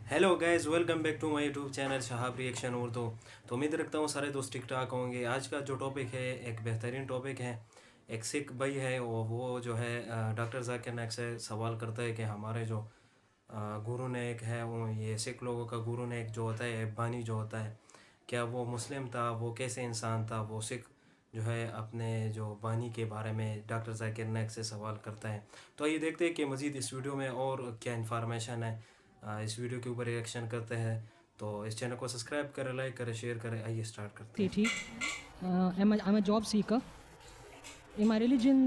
Hello guys, welcome back to my YouTube channel Shahab reaction Urdu. तो उम्मीद रखता हूँ सारे दोस्त ठीक ठाक होंगे। आज का जो टॉपिक है एक बेहतरीन टॉपिक है। एक सिख भाई है, वो जो है डॉक्टर जाकिर नाइक से सवाल करता है कि हमारे जो गुरु नानक है, वो ये सिख लोगों का गुरु नानक जो होता है, बानी जो होता है, क्या वो मुस्लिम था, वो कैसे इंसान था। वो सिख जो है अपने जो बानी के बारे में डॉक्टर जाकिर नाइक से सवाल करता है। तो ये देखते हैं कि मज़ीद इस वीडियो में और क्या इन्फॉर्मेशन है। इस वीडियो के ऊपर रिएक्शन करते हैं। तो इस चैनल को सब्सक्राइब करें, लाइक करें, शेयर करें। आइए स्टार्ट करते हैं। Sethi. I'm a job seeker. In my religion,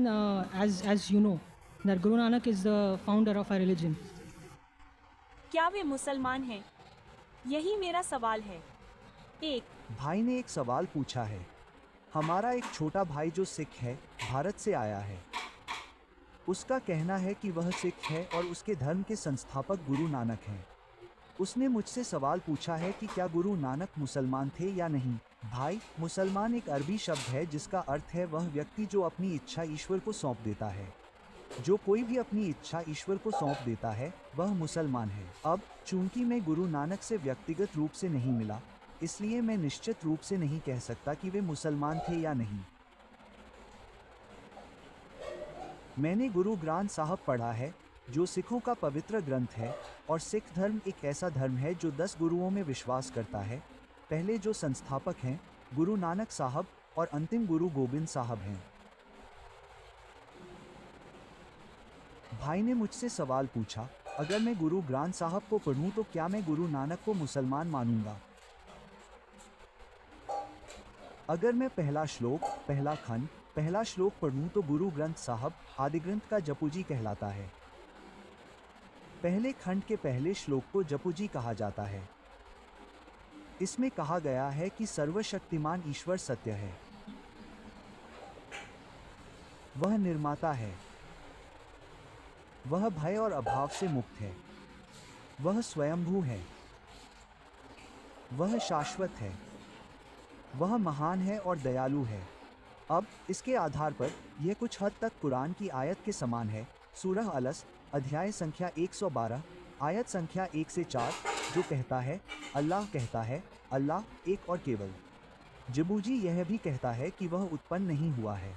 as you know, that Guru Nanak is the founder of our religion. क्या वे मुसलमान हैं? यही मेरा सवाल है। एक। भाई ने एक सवाल पूछा है। हमारा एक छोटा भाई जो सिख है, भारत से आया है। उसका कहना है कि वह सिख है और उसके धर्म के संस्थापक गुरु नानक हैं। उसने मुझसे सवाल पूछा है कि क्या गुरु नानक मुसलमान थे या नहीं। भाई, मुसलमान एक अरबी शब्द है जिसका अर्थ है वह व्यक्ति जो अपनी इच्छा ईश्वर को सौंप देता है। जो कोई भी अपनी इच्छा ईश्वर को सौंप देता है वह मुसलमान है। अब चूंकि मैं गुरु नानक से व्यक्तिगत रूप से नहीं मिला, इसलिए मैं निश्चित रूप से नहीं कह सकता कि वे मुसलमान थे या नहीं। मैंने गुरु ग्रंथ साहब पढ़ा है, जो सिखों का पवित्र ग्रंथ है, और सिख धर्म एक ऐसा धर्म है जो 10 गुरुओं में विश्वास करता है। पहले जो संस्थापक हैं गुरु नानक साहब और अंतिम गुरु गोबिंद साहब हैं। भाई ने मुझसे सवाल पूछा, अगर मैं गुरु ग्रंथ साहब को पढ़ूं तो क्या मैं गुरु नानक को मुसलमान मानूंगा। अगर मैं पहला श्लोक, पहला खंड, पहला श्लोक पढ़ूं तो गुरु ग्रंथ साहब आदि ग्रंथ का जपुजी कहलाता है। पहले खंड के पहले श्लोक को जपुजी कहा जाता है। इसमें कहा गया है कि सर्वशक्तिमान ईश्वर सत्य है। वह निर्माता है। वह भय और अभाव से मुक्त है। वह स्वयंभू है। वह शाश्वत है। वह महान है और दयालु है। अब इसके आधार पर यह कुछ हद तक कुरान की आयत के समान है। सूरह अलस अध्याय संख्या 112 आयत संख्या 1 से 4, जो कहता है, अल्लाह कहता है, अल्लाह एक और केवल। जबूजी यह भी कहता है कि वह उत्पन्न नहीं हुआ है।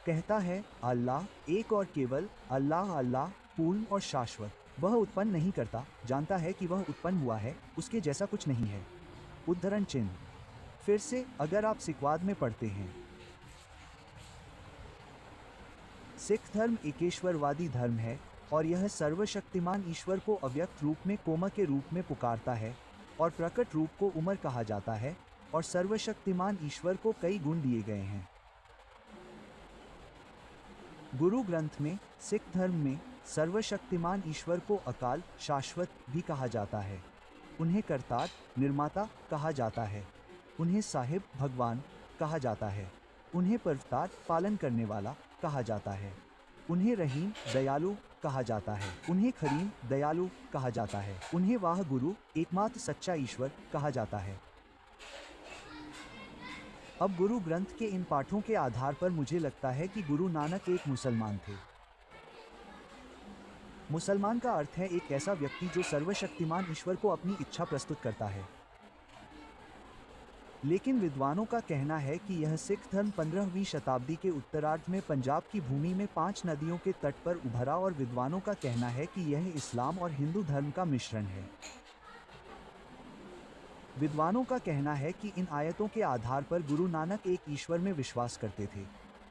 कहता है, अल्लाह एक और केवल, अल्लाह अल्लाह पूर्ण और शाश्वत। वह उत्पन्न नहीं करता, जानता है कि वह उत्पन्न हुआ है, उसके जैसा कुछ नहीं है। उद्धरण चिन्ह। फिर से अगर आप सिखवाद में पढ़ते हैं, सिख धर्म एकेश्वरवादी धर्म है और यह सर्वशक्तिमान ईश्वर को अव्यक्त रूप में कोमा के रूप में पुकारता है और प्रकट रूप को उमर कहा जाता है, और सर्वशक्तिमान ईश्वर को कई गुण दिए गए हैं। गुरु ग्रंथ में सिख धर्म में सर्वशक्तिमान ईश्वर को अकाल शाश्वत भी कहा जाता है। उन्हें करतार निर्माता कहा जाता है। उन्हें साहिब भगवान कहा जाता है। उन्हें परवतार पालन करने वाला कहा जाता है। उन्हें रहीम दयालु कहा जाता है। उन्हें करीम दयालु कहा जाता है। उन्हें वाह गुरु एकमात्र सच्चा ईश्वर कहा जाता है। अब गुरु ग्रंथ के इन पाठों के आधार पर मुझे लगता है कि गुरु नानक एक मुसलमान थे। मुसलमान का अर्थ है एक ऐसा व्यक्ति जो सर्वशक्तिमान ईश्वर को अपनी इच्छा प्रस्तुत करता है। लेकिन विद्वानों का कहना है कि यह सिख धर्म 15वीं शताब्दी के उत्तरार्ध में पंजाब की भूमि में 5 नदियों के तट पर उभरा, और विद्वानों का कहना है कि यह इस्लाम और हिंदू धर्म का मिश्रण है। विद्वानों का कहना है कि इन आयतों के आधार पर गुरु नानक एक ईश्वर में विश्वास करते थे।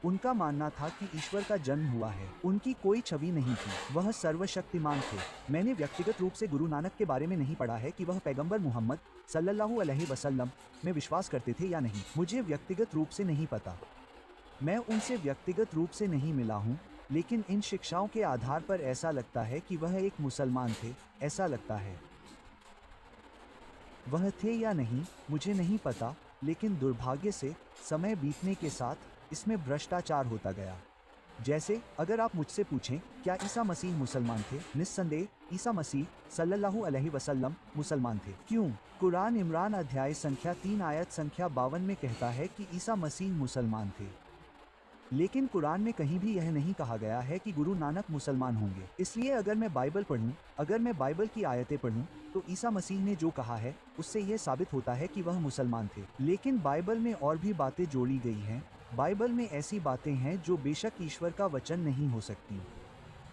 उनका मानना था कि ईश्वर का जन्म हुआ है। उनकी कोई छवि नहीं थी। वह सर्वशक्तिमान थे। मैंने व्यक्तिगत रूप से गुरु नानक के बारे में नहीं पढ़ा है कि वह पैगंबर मोहम्मद सल्लल्लाहु अलैहि वसल्लम में विश्वास करते थे या नहीं। मुझे व्यक्तिगत रूप से नहीं पता। मैं उनसे व्यक्तिगत रूप से नहीं मिला हूँ, लेकिन इन शिक्षाओं के आधार पर ऐसा लगता है कि वह एक मुसलमान थे। ऐसा लगता है। वह थे या नहीं मुझे नहीं पता, लेकिन दुर्भाग्य से समय बीतने के साथ इसमें भ्रष्टाचार होता गया। जैसे अगर आप मुझसे पूछें क्या ईसा मसीह मुसलमान थे, निस्संदेह ईसा मसीह सल्लल्लाहु अलैहि वसल्लम मुसलमान थे। क्यों? कुरान इमरान अध्याय संख्या 3 आयत संख्या 52 में कहता है कि ईसा मसीह मुसलमान थे। लेकिन कुरान में कहीं भी यह नहीं कहा गया है कि गुरु नानक मुसलमान होंगे। इसलिए अगर मैं बाइबल पढ़ूं, अगर मैं बाइबल की आयतें पढ़ूं, तो ईसा मसीह ने जो कहा है उससे यह साबित होता है कि वह मुसलमान थे। लेकिन बाइबल में और भी बातें जोड़ी गई हैं। बाइबल में ऐसी बातें हैं जो बेशक ईश्वर का वचन नहीं हो सकती।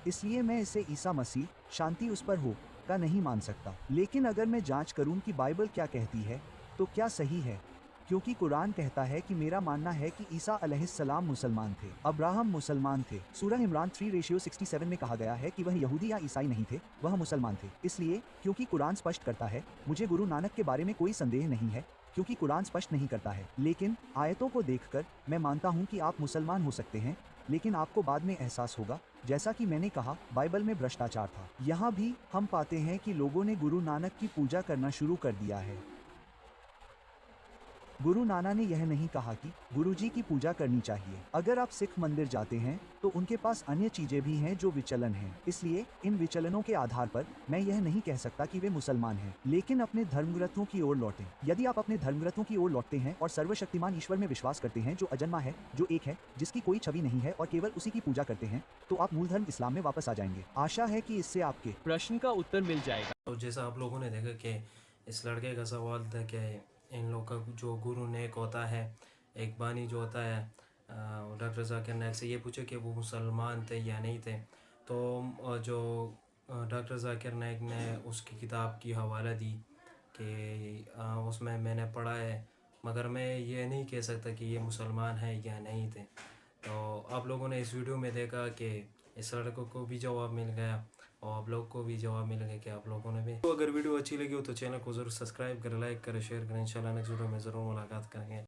इसलिए मैं इसे ईसा मसीह, शांति उस पर हो, का नहीं मान सकता। लेकिन अगर मैं जांच करूं कि बाइबल क्या कहती है, तो क्या सही है? क्योंकि कुरान कहता है कि मेरा मानना है कि ईसा अलैहिस्सलाम मुसलमान थे, अब्राहम मुसलमान थे। सूरह इमरान 3:67 में कहा गया है कि वह यहूदी या ईसाई नहीं थे, वह मुसलमान थे। इसलिए क्योंकि कुरान स्पष्ट करता है, मुझे गुरु नानक के बारे में कोई संदेह नहीं है, क्योंकि कुरान स्पष्ट नहीं करता है। लेकिन आयतों को देखकर मैं मानता हूँ कि आप मुसलमान हो सकते हैं, लेकिन आपको बाद में एहसास होगा, जैसा कि मैंने कहा, बाइबल में भ्रष्टाचार था। यहाँ भी हम पाते हैं कि लोगों ने गुरु नानक की पूजा करना शुरू कर दिया है। गुरु नाना ने यह नहीं कहा कि गुरुजी की पूजा करनी चाहिए। अगर आप सिख मंदिर जाते हैं तो उनके पास अन्य चीजें भी हैं जो विचलन हैं। इसलिए इन विचलनों के आधार पर मैं यह नहीं कह सकता कि वे मुसलमान हैं। लेकिन अपने धर्मग्रंथों की ओर लौटें। यदि आप अपने धर्मग्रंथों की ओर लौटते हैं और सर्वशक्तिमान ईश्वर में विश्वास करते हैं, जो अजन्मा है, जो एक है, जिसकी कोई छवि नहीं है, और केवल उसी की पूजा करते हैं, तो आप मूल धर्म इस्लाम में वापस आ जाएंगे। आशा है कि इससे आपके प्रश्न का उत्तर मिल जाएगा। तो जैसा आप लोगों ने देखा कि इस लड़के का सवाल था कि इन लोग का जो गुरु नेक होता है, एक बानी जो होता है, डॉक्टर जाकिर नाइक से ये पूछे कि वो मुसलमान थे या नहीं थे। तो जो डॉक्टर जाकिर नाइक ने उसकी किताब की हवाला दी कि उसमें मैंने पढ़ा है, मगर मैं ये नहीं कह सकता कि ये मुसलमान है या नहीं थे। तो आप लोगों ने इस वीडियो में देखा कि इस लड़कों को भी जवाब मिल गया और आप लोग को भी जवाब मिल गया कि आप लोगों ने भी। तो अगर वीडियो अच्छी लगी हो तो चैनल को ज़रूर सब्सक्राइब करें, लाइक करें, शेयर करें। इंशाल्लाह नेक्स्ट वीडियो में ज़रूर मुलाकात करेंगे।